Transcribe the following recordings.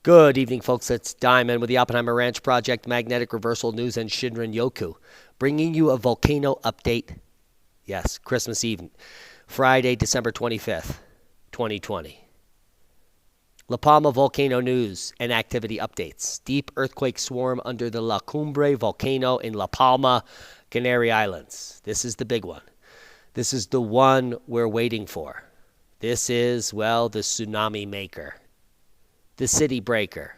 Good evening, folks. It's Diamond with the Oppenheimer Ranch Project, Magnetic Reversal News, and Shinrin Yoku, bringing you a volcano update. Yes, Christmas Eve, Friday, December 25th, 2020. La Palma volcano news and activity updates. Deep earthquake swarm under the La Cumbre volcano in La Palma, Canary Islands. This is the big one. This is the one we're waiting for. This is, well, the tsunami maker. The city breaker,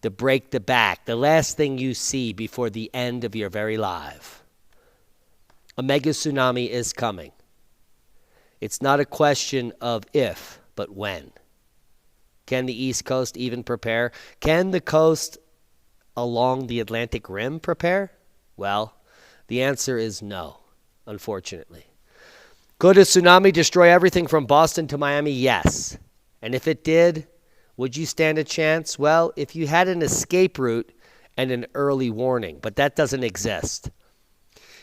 the break the back, the last thing you see before the end of your very life. A mega-tsunami is coming. It's not a question of if, but when. Can the East Coast even prepare? Can the coast along the Atlantic Rim prepare? Well, the answer is no, unfortunately. Could a tsunami destroy everything from Boston to Miami? Yes. And if it did, would you stand a chance? Well, if you had an escape route and an early warning, but that doesn't exist.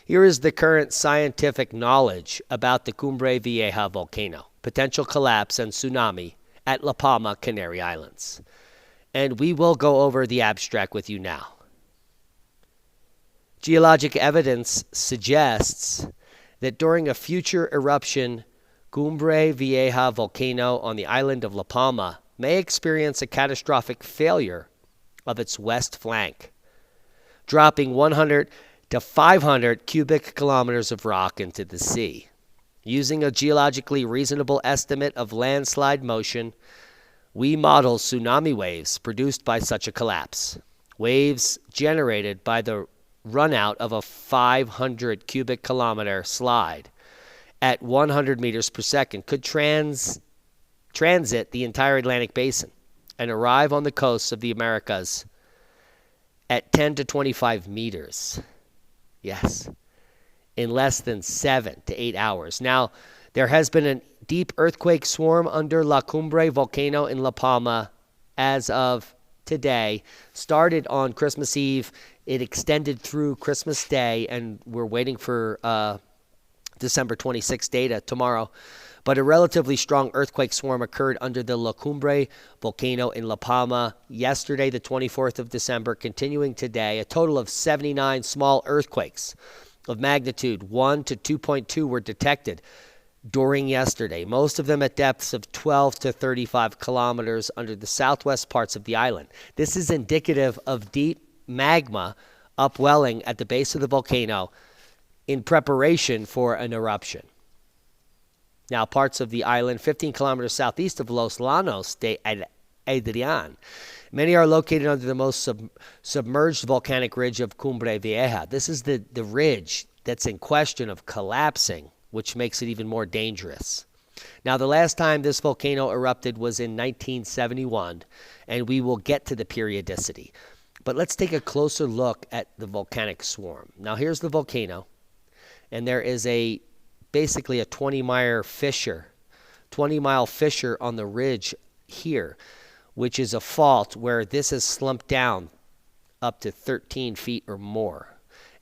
Here is the current scientific knowledge about the Cumbre Vieja volcano, potential collapse and tsunami at La Palma, Canary Islands. And we will go over the abstract with you now. Geologic evidence suggests that during a future eruption, Cumbre Vieja volcano on the island of La Palma may experience a catastrophic failure of its west flank, dropping 100 to 500 cubic kilometers of rock into the sea. Using a geologically reasonable estimate of landslide motion, we model tsunami waves produced by such a collapse. Waves generated by the runout of a 500 cubic kilometer slide at 100 meters per second could transit the entire Atlantic basin and arrive on the coasts of the Americas at 10 to 25 meters. Yes, in less than 7 to 8 hours. Now, there has been a deep earthquake swarm under La Cumbre volcano in La Palma as of today. Started on Christmas Eve. It extended through Christmas Day, and we're waiting for December 26th data tomorrow. But a relatively strong earthquake swarm occurred under the La Cumbre volcano in La Palma yesterday, the 24th of December, continuing today. A total of 79 small earthquakes of magnitude 1 to 2.2 were detected during yesterday, most of them at depths of 12 to 35 kilometers under the southwest parts of the island. This is indicative of deep magma upwelling at the base of the volcano in preparation for an eruption. Now, parts of the island 15 kilometers southeast of Los Llanos de Adrian. Many are located under the most submerged volcanic ridge of Cumbre Vieja. This is the ridge that's in question of collapsing, which makes it even more dangerous. Now, the last time this volcano erupted was in 1971, and we will get to the periodicity. But let's take a closer look at the volcanic swarm. Now, here's the volcano, and there is basically a 20-mile fissure on the ridge here, which is a fault where this has slumped down up to 13 feet or more.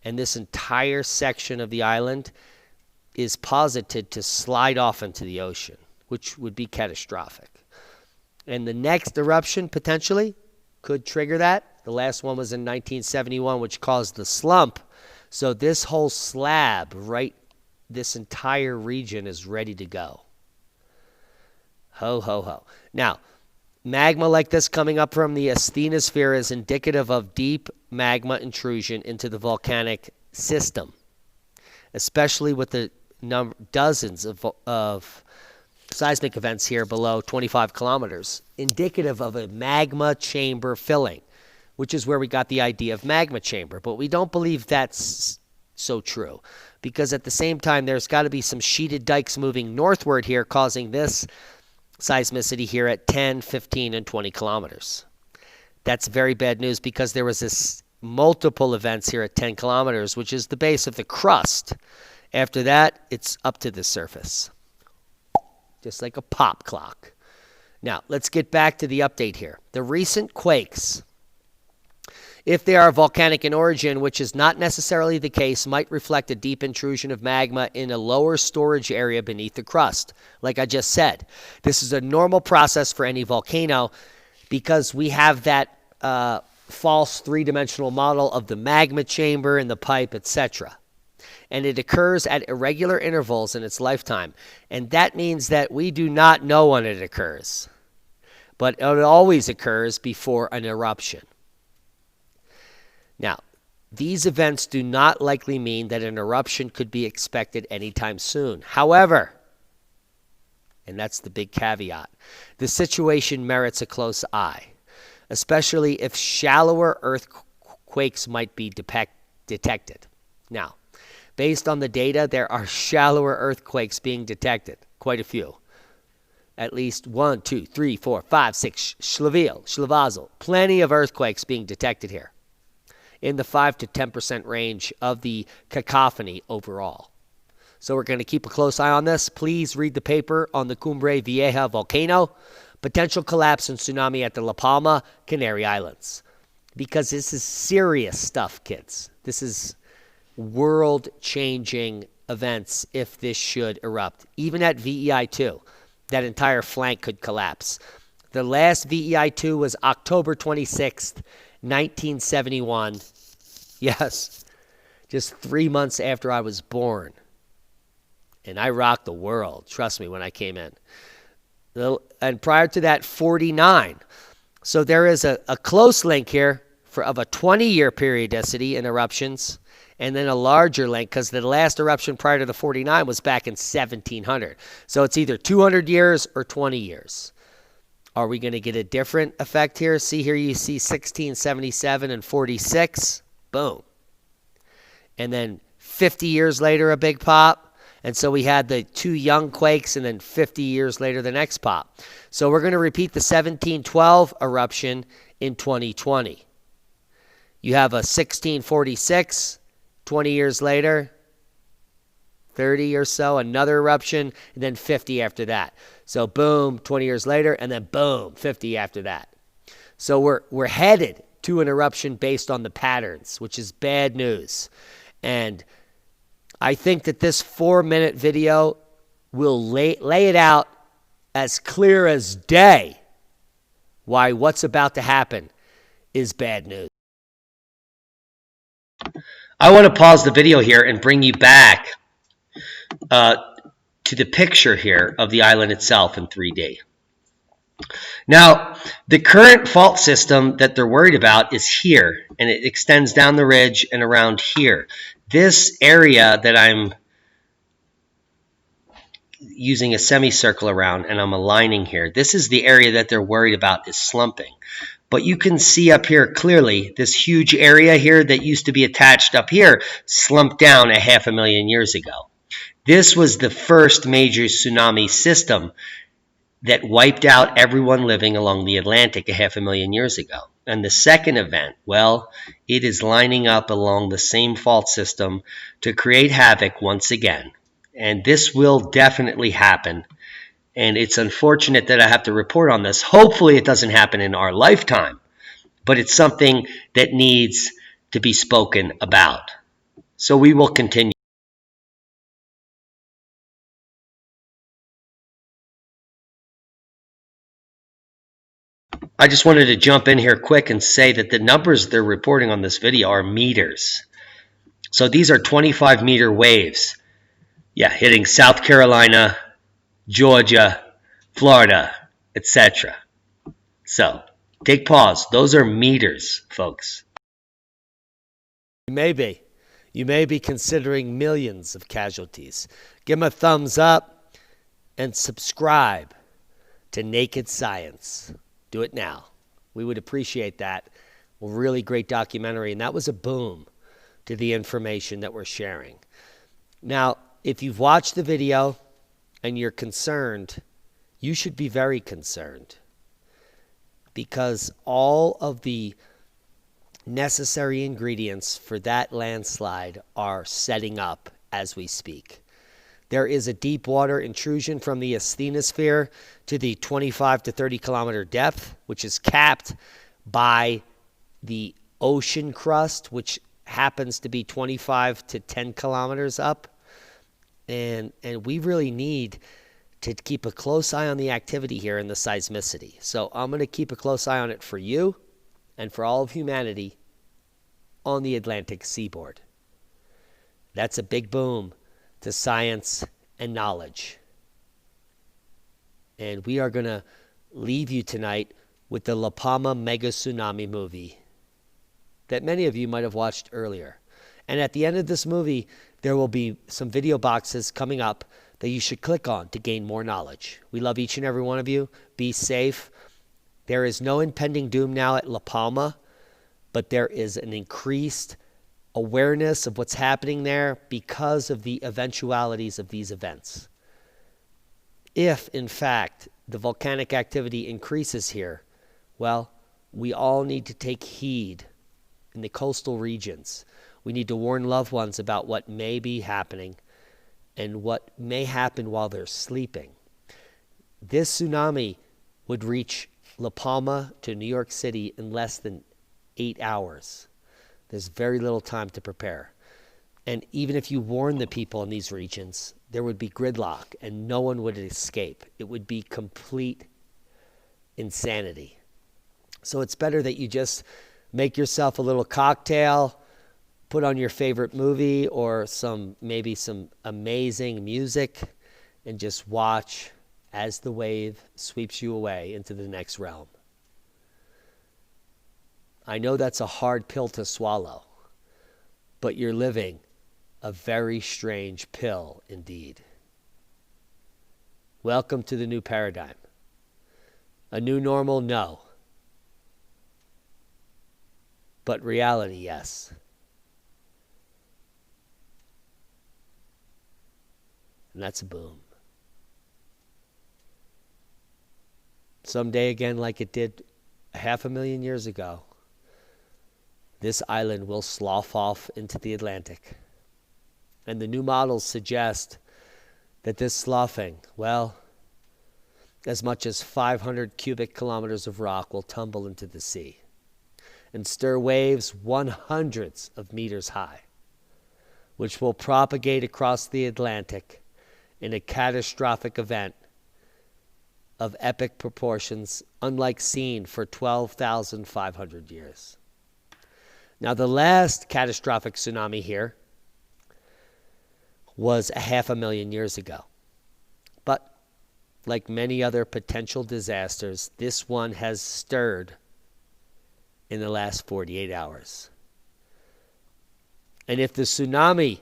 And this entire section of the island is posited to slide off into the ocean, which would be catastrophic. And the next eruption potentially could trigger that. The last one was in 1971, which caused the slump. So this whole slab this entire region is ready to go. Ho, ho, ho. Now, magma like this coming up from the asthenosphere is indicative of deep magma intrusion into the volcanic system, especially with the dozens of seismic events here below 25 kilometers, indicative of a magma chamber filling, which is where we got the idea of magma chamber. But we don't believe that's so true, because at the same time, there's got to be some sheeted dikes moving northward here, causing this seismicity here at 10, 15, and 20 kilometers. That's very bad news, because there was this multiple events here at 10 kilometers, which is the base of the crust. After that, it's up to the surface, just like a pop clock. Now, let's get back to the update here. The recent quakes, if they are volcanic in origin, which is not necessarily the case, might reflect a deep intrusion of magma in a lower storage area beneath the crust. Like I just said, this is a normal process for any volcano because we have that false three-dimensional model of the magma chamber and the pipe, etc. And it occurs at irregular intervals in its lifetime. And that means that we do not know when it occurs, but it always occurs before an eruption. Now, these events do not likely mean that an eruption could be expected anytime soon. However, and that's the big caveat, the situation merits a close eye, especially if shallower earthquakes might be detected. Now, based on the data, there are shallower earthquakes being detected, quite a few. At least 1, 2, 3, 4, 5, 6, Schlavazel, plenty of earthquakes being detected here, in the 5 to 10% range of the cacophony overall. So we're going to keep a close eye on this. Please read the paper on the Cumbre Vieja volcano, potential collapse and tsunami at the La Palma, Canary Islands. Because this is serious stuff, kids. This is world-changing events if this should erupt. Even at VEI-2, that entire flank could collapse. The last VEI-2 was October 26th, 1971. Yes, just 3 months after I was born. And I rocked the world, trust me, when I came in. And prior to that, 49. So there is a close link here of a 20-year periodicity in eruptions, and then a larger link because the last eruption prior to the 49 was back in 1700. So it's either 200 years or 20 years. Are we going to get a different effect here? See here, you see 1677 and 46. Boom. And then 50 years later, a big pop. And so we had the 2 young quakes, and then 50 years later, the next pop. So we're going to repeat the 1712 eruption in 2020. You have a 1646, 20 years later, 30 or so, another eruption, and then 50 after that. So boom, 20 years later, and then boom, 50 after that. So we're headed to an eruption based on the patterns, which is bad news. And I think that this 4-minute video will lay it out as clear as day why what's about to happen is bad news. I want to pause the video here and bring you back to the picture here of the island itself in 3D. Now, the current fault system that they're worried about is here, and it extends down the ridge and around here. This area that I'm using a semicircle around and I'm aligning here, this is the area that they're worried about is slumping. But you can see up here clearly this huge area here that used to be attached up here slumped down 500,000 years ago. This was the first major tsunami system that wiped out everyone living along the Atlantic 500,000 years ago. And the second event, well, it is lining up along the same fault system to create havoc once again. And this will definitely happen. And it's unfortunate that I have to report on this. Hopefully it doesn't happen in our lifetime, but it's something that needs to be spoken about. So we will continue. I just wanted to jump in here quick and say that the numbers they're reporting on this video are meters. So these are 25-meter waves. Yeah, hitting South Carolina, Georgia, Florida, etc. So take pause. Those are meters, folks. You may be considering millions of casualties. Give them a thumbs up and subscribe to Naked Science. Do it now. We would appreciate that. A really great documentary, and that was a boom to the information that we're sharing. Now, if you've watched the video and you're concerned, you should be very concerned, because all of the necessary ingredients for that landslide are setting up as we speak. There is a deep water intrusion from the asthenosphere to the 25 to 30 kilometer depth, which is capped by the ocean crust, which happens to be 25 to 10 kilometers up. And we really need to keep a close eye on the activity here and the seismicity. So I'm going to keep a close eye on it for you and for all of humanity on the Atlantic seaboard. That's a big boom to science and knowledge. And we are going to leave you tonight with the La Palma Mega-Tsunami movie that many of you might have watched earlier. And at the end of this movie, there will be some video boxes coming up that you should click on to gain more knowledge. We love each and every one of you. Be safe. There is no impending doom now at La Palma, but there is an increased awareness of what's happening there because of the eventualities of these events. If, in fact, the volcanic activity increases here, well, we all need to take heed in the coastal regions. We need to warn loved ones about what may be happening and what may happen while they're sleeping. This tsunami would reach La Palma to New York City in less than 8 hours. There's very little time to prepare. And even if you warn the people in these regions, there would be gridlock and no one would escape. It would be complete insanity. So it's better that you just make yourself a little cocktail, put on your favorite movie or maybe some amazing music, and just watch as the wave sweeps you away into the next realm. I know that's a hard pill to swallow, but you're living a very strange pill indeed. Welcome to the new paradigm. A new normal, no. But reality, yes. And that's a boom. Someday again, like it did 500,000 years ago, this island will slough off into the Atlantic. And the new models suggest that this sloughing, well, as much as 500 cubic kilometers of rock will tumble into the sea and stir waves 100s of meters high, which will propagate across the Atlantic in a catastrophic event of epic proportions, unlike seen for 12,500 years. Now, the last catastrophic tsunami here was 500,000 years ago. But like many other potential disasters, this one has stirred in the last 48 hours. And if the tsunami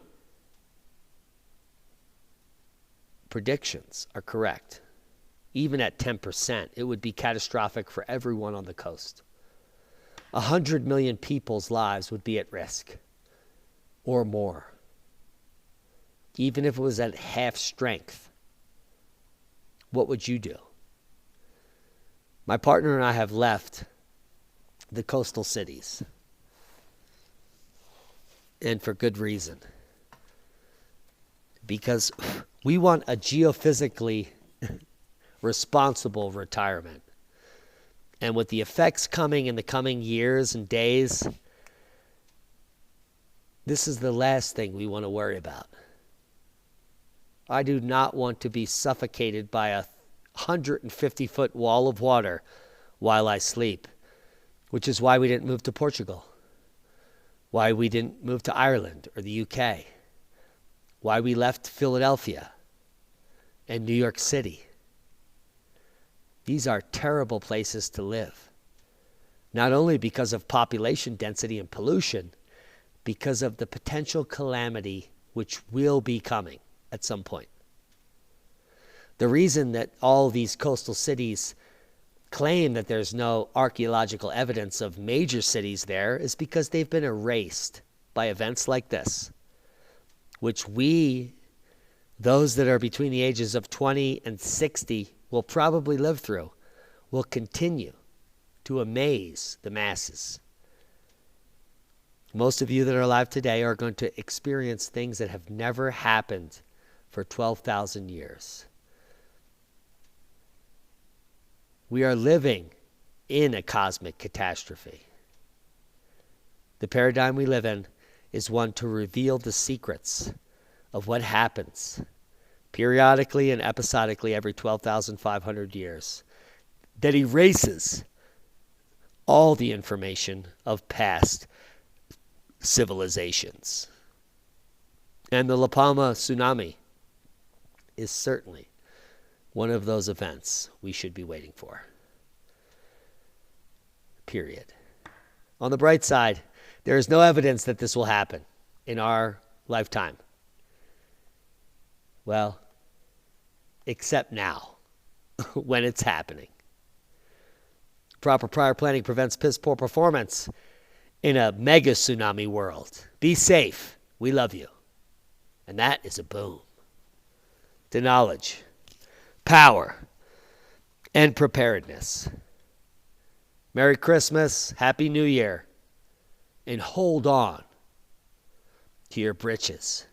predictions are correct, even at 10%, it would be catastrophic for everyone on the coast. 100 million people's lives would be at risk or more. Even if it was at half strength, what would you do? My partner and I have left the coastal cities, and for good reason. Because we want a geophysically responsible retirement. And with the effects coming in the coming years and days, this is the last thing we want to worry about. I do not want to be suffocated by a 150-foot wall of water while I sleep, which is why we didn't move to Portugal, why we didn't move to Ireland or the UK, why we left Philadelphia and New York City. These are terrible places to live, not only because of population density and pollution, because of the potential calamity which will be coming at some point. The reason that all these coastal cities claim that there's no archaeological evidence of major cities there is because they've been erased by events like this, which we, those that are between the ages of 20 and 60, will probably live through, will continue to amaze the masses. Most of you that are alive today are going to experience things that have never happened for 12,000 years. We are living in a cosmic catastrophe. The paradigm we live in is one to reveal the secrets of what happens periodically and episodically every 12,500 years, that erases all the information of past civilizations. And the La Palma tsunami is certainly one of those events we should be waiting for. Period. On the bright side, there is no evidence that this will happen in our lifetime. Well, except now, when it's happening. Proper prior planning prevents piss poor performance in a mega-tsunami world. Be safe. We love you. And that is a boom to knowledge, power, and preparedness. Merry Christmas, Happy New Year, and hold on to your britches,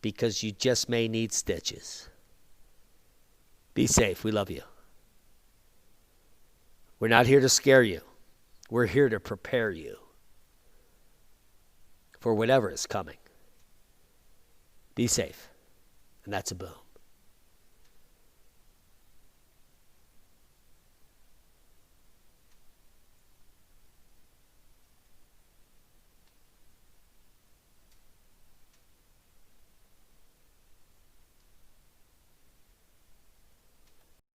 because you just may need stitches. Be safe. We love you. We're not here to scare you. We're here to prepare you for whatever is coming. Be safe. And that's a boom.